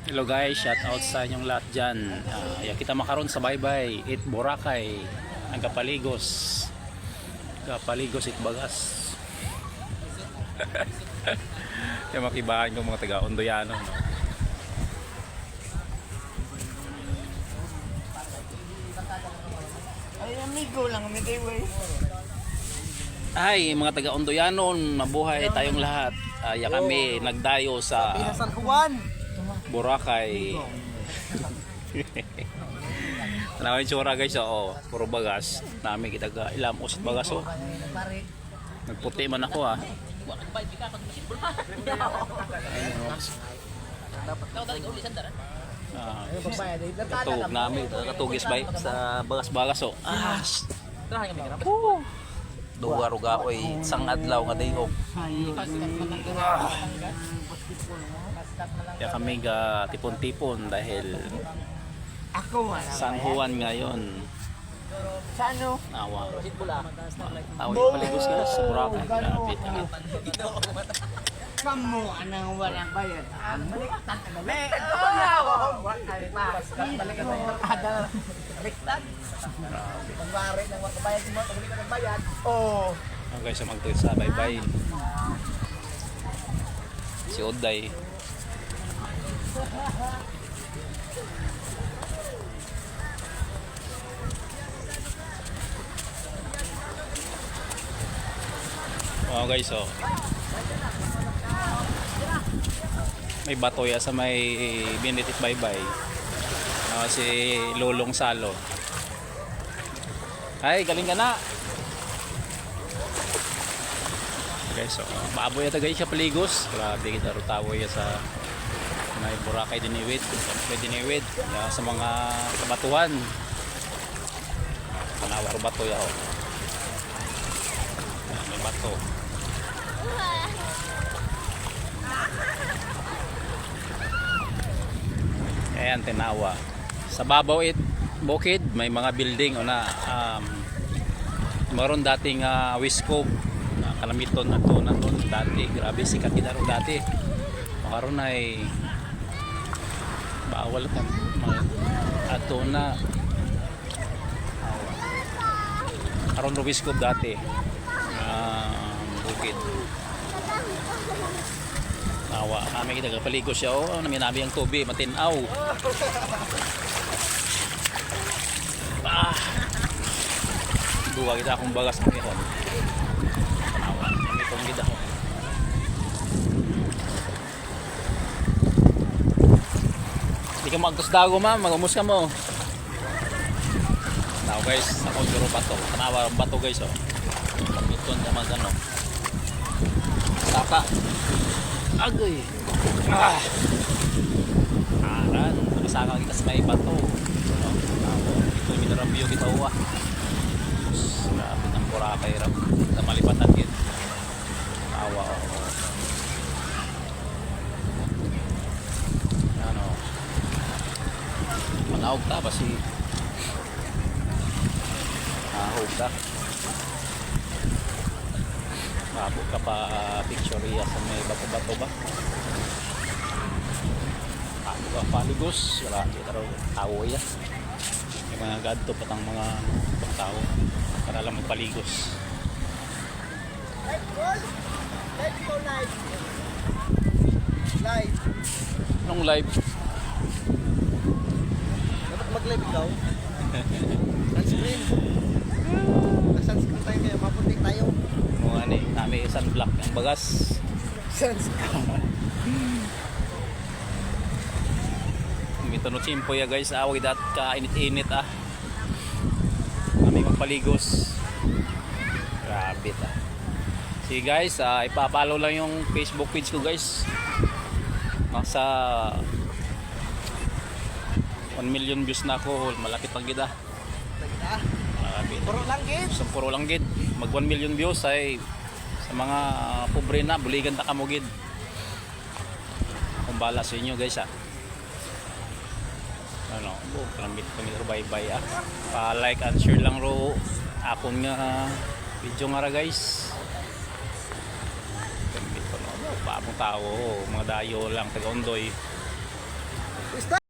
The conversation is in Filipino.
Hello guys, shout out sa inyong lahat dyan. Kita makaroon sa baybay, it Boracay, ang Kapaligos. Kapaligos it Bagas. Yung makibahan ko mga taga Ondoyano. No? Ay, amigo lang kami kayo eh. Ay, mga taga Ondoyano, mabuhay tayong lahat. Kami nagdayo sa San Juan. Boracay. Tanaw yung tsura guys, puro bagas. Nami kita ka ilam usit bagas Nagputi man ako Katug namin, katugis ba sa bagas-bagas Duwa ruga oy sang adlaw nga dayog. Kaya kami ga tipon-tipon dahil San Juan ngayon. Sa ano? Nawa. Away paligos ka sa Boracay. Lapit. Kamu anang walang bayad. Baliktad ka gabi. Baliktad. Pagwari ng wakabayad mo, pagbalik ka ng bayad. Oh. Okay, so magtuloy sa bye-bye. Si Oday. Guys, may batoya sa may Benedict Baybay. Si Lolong Salo. Ay, galing ka na. Okay, so maaboy ata guys sa Paligos. Grabe kita rutawo ya sa may Boracay diniwid, sa mga kabatuhan. Panawar bato ya may bato. Ayan, tinawa. Sa babaw bukid, may mga building maroon dating Wisco na kalamiton na to dati. Grabe, sikat kinaro dati. Makaroon ay bawal ka ato na karoon Wisco dati. Bukid. Nawa, kami kita kapaligo siya naminabi ang tubi, matinaw. Duwa kita akong bagas ng ihon. Nawa, kami itong gida ko. Hindi ka magkusdago magumus ka mo. Now guys, ako duro bato. Tanawa bato guys Pamiton naman Saka. Agoy. Aran, nakasaka kita sa may bato. Ito yung minarambyo kita grabe ng Boracay ram. Na malipatan yun. Awa manawag ta ba si nahog ta. Mabot ka pa picture sa may bato-bato ba? Ako ka Paligos, wala kita raw tao ya. Yung mga gadto patang mga tao para lang magpaligos. Live. Anong live? Dapat mag-live ikaw. Sunscreen. Sunscreen tayo kaya maputik tayo. Mga nami sunblock ang bagas. Ito no chimpo ya guys, awag dat ka init-init kami magpaligos. Grabe sige guys, ipapalo lang yung Facebook page ko guys. Nasa 1 million views na ako, malapit pang gida. Puro langgit. Puro langgit. Mag 1 million views ay sa mga pobre na, buligan ta kamugid. Kumbala sa inyo guys Kalambit kami ro bye-bye Pa-like and share lang ro akon nga video nga ra guys. Kalambit ko paabong tao, mga dayo lang taga Ondoy. Stop!